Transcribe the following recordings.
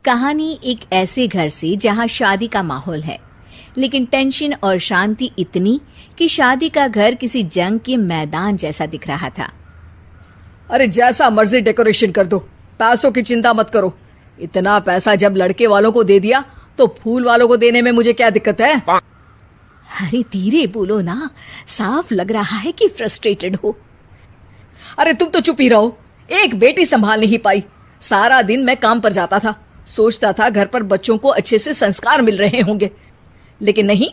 कहानी एक ऐसे घर से जहां शादी का माहौल है, लेकिन टेंशन और शांति इतनी कि शादी का घर किसी जंग के मैदान जैसा दिख रहा था। अरे जैसा मर्जी डेकोरेशन कर दो, पैसों की चिंता मत करो। इतना पैसा जब लड़के वालों को दे दिया तो फूल वालों को देने में मुझे क्या दिक्कत है? अरे धीरे बोलो ना, साफ लग रहा है कि फ्रस्ट्रेटेड हो। अरे तुम तो चुप ही रहो। एक बेटी संभाल नहीं पाई। सारा दिन मैं काम पर जाता था, सोचता था घर पर बच्चों को अच्छे से संस्कार मिल रहे होंगे, लेकिन नहीं,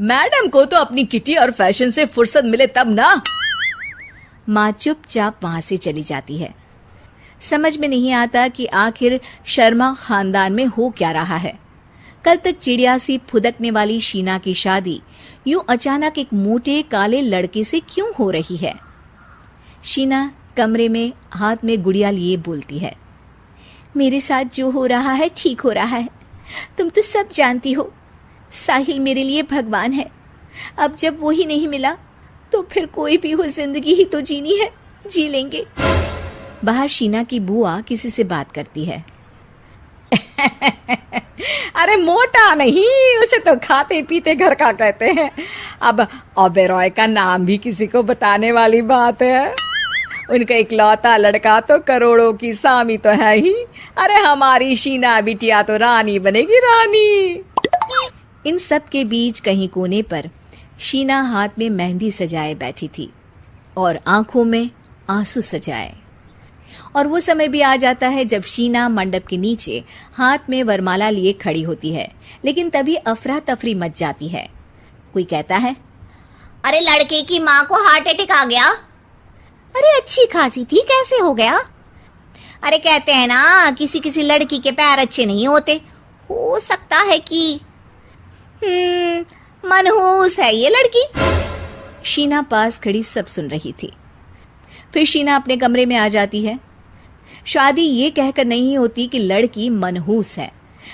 मैडम को तो अपनी किटी और फैशन से फुर्सत मिले तब ना। माँ चुपचाप वहां से चली जाती है। समझ में नहीं आता कि आखिर शर्मा खानदान में हो क्या रहा है। कल तक चिड़िया सी फुदकने वाली शीना की शादी यूं अचानक एक मोटे काले लड़के से क्यों हो रही है? शीना कमरे में हाथ में गुड़िया लिए बोलती है, मेरे साथ जो हो रहा है ठीक हो रहा है। तुम तो सब जानती हो, साहिल मेरे लिए भगवान है। अब जब वो ही नहीं मिला तो फिर कोई भी हो, जिंदगी ही तो जीनी है, जी लेंगे। बाहर शीना की बुआ किसी से बात करती है। अरे मोटा नहीं, उसे तो खाते पीते घर का कहते हैं। अब ओबेरॉय का नाम भी किसी को बताने वाली बात है। उनका इकलौता लड़का तो करोड़ों की सामी तो है ही। अरे हमारी शीना बिटिया तो रानी बनेगी, रानी। इन सब के बीच कहीं कोने पर शीना हाथ में मेहंदी सजाए बैठी थी और आंखों में आंसू सजाए। और वो समय भी आ जाता है जब शीना मंडप के नीचे हाथ में वरमाला लिए खड़ी होती है, लेकिन तभी अफरा तफरी मच जाती है। कोई कहता है, अरे लड़के की माँ को हार्ट अटैक आ गया। अरे अच्छी खासी थी, कैसे हो गया? अरे कहते हैं ना, किसी किसी लड़की के पैर अच्छे नहीं होते। हो सकता है कि मनहूस है ये लड़की। शीना पास खड़ी सब सुन रही थी। फिर शीना अपने कमरे में आ जाती है। शादी ये कहकर नहीं होती कि लड़की मनहूस है।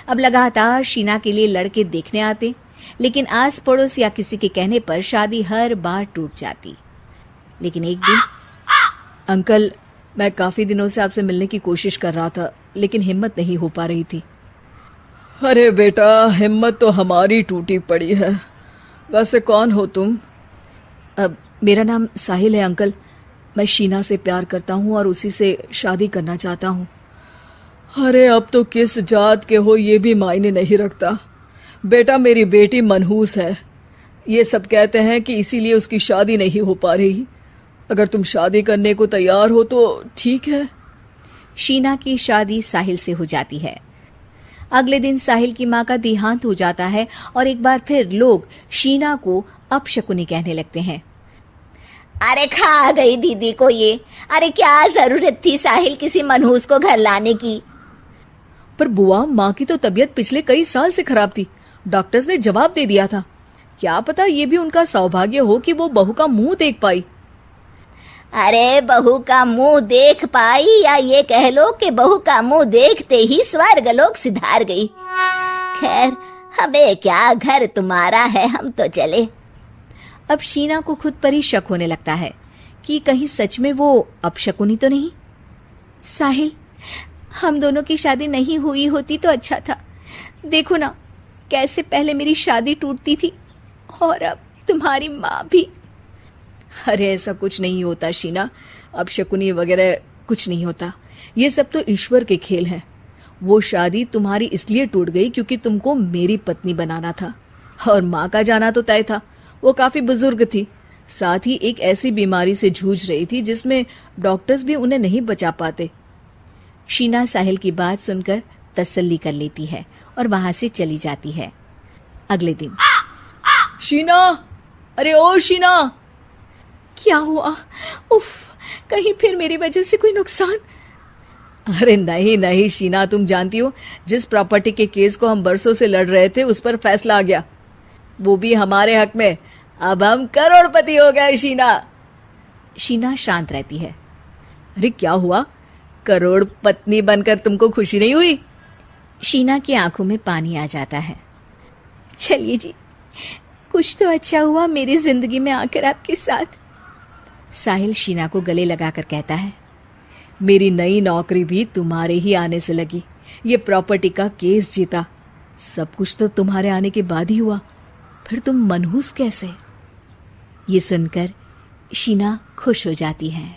अब लगातार शीना के लिए लड़के देखने आते, लेकिन आस पड़ोस या किसी के कहने पर शादी हर बार टूट जाती। लेकिन एक दिन, अंकल, मैं काफी दिनों से आपसे मिलने की कोशिश कर रहा था, लेकिन हिम्मत नहीं हो पा रही थी। अरे बेटा, हिम्मत तो हमारी टूटी पड़ी है। वैसे कौन हो तुम? अब मेरा नाम साहिल है अंकल। मैं शीना से प्यार करता हूँ और उसी से शादी करना चाहता हूँ। अरे अब तो किस जात के हो ये भी मायने नहीं रखता। बेटा, मेरी बेटी मनहूस है। ये सब कहते हैं कि इसीलिए उसकी शादी नहीं हो पा रही। अगर तुम शादी करने को तैयार हो तो ठीक है। शीना की शादी साहिल से हो जाती है। अगले दिन साहिल की माँ का देहांत हो जाता है और एक बार फिर लोग शीना को अपशकुनी कहने लगते हैं। अरे खा गई दीदी को ये। अरे क्या जरूरत थी साहिल किसी मनहूस को घर लाने की? पर बुआ, माँ की तो तबीयत पिछले कई साल से खराब थी। डॉक्टर्स ने जवाब दे दिया था। क्या पता ये भी उनका सौभाग्य हो कि वो बहू का मुंह देख पाई। अरे बहू का मुंह देख पाई, या ये कह लो कि बहू का मुंह देखते ही स्वर्ग लोक सिधार गई। खैर, हमें क्या, घर तुम्हारा है, हम तो चले। अब शीना को खुद पर ही शक होने लगता है कि कहीं सच में वो अपशकुनी तो नहीं। साहिल, हम दोनों की शादी नहीं हुई होती तो अच्छा था। देखो ना, कैसे पहले मेरी शादी टूटती थी और अब तुम्हारी माँ भी। अरे ऐसा कुछ नहीं होता शीना, अपशकुनी वगैरह कुछ नहीं होता। ये सब तो ईश्वर के खेल हैं। वो शादी तुम्हारी इसलिए टूट गई क्योंकि तुमको मेरी पत्नी बनाना था, और माँ का जाना तो तय था। वो काफी बुजुर्ग थी, साथ ही एक ऐसी बीमारी से जूझ रही थी जिसमें डॉक्टर्स भी उन्हें नहीं बचा पाते। शीना साहिल की बात सुनकर तसल्ली कर लेती है और वहां से चली जाती है। अगले दिन, शीना, अरे ओ शीना। क्या हुआ? उफ, कहीं फिर मेरी वजह से कोई नुकसान? अरे नहीं नहीं शीना, तुम जानती हो, जिस प्रॉपर्टी के केस को हम बरसों से लड़ रहे थे उस पर फैसला आ गया, वो भी हमारे हक में। अब हम करोड़पति हो गए शीना। शीना शांत रहती है। अरे क्या हुआ? करोड़पति बनकर तुमको खुशी नहीं हुई? शीना की आंखों में पानी आ जाता है। चलिए जी, कुछ तो अच्छा हुआ मेरी जिंदगी में आकर आपके साथ। साहिल शीना को गले लगाकर कहता है, मेरी नई नौकरी भी तुम्हारे ही आने से लगी। ये प्रॉपर्टी का केस जीता। सब कुछ तो तुम्हारे आने के बाद ही हुआ, फिर तुम मनहूस कैसे? ये सुनकर शीना खुश हो जाती है।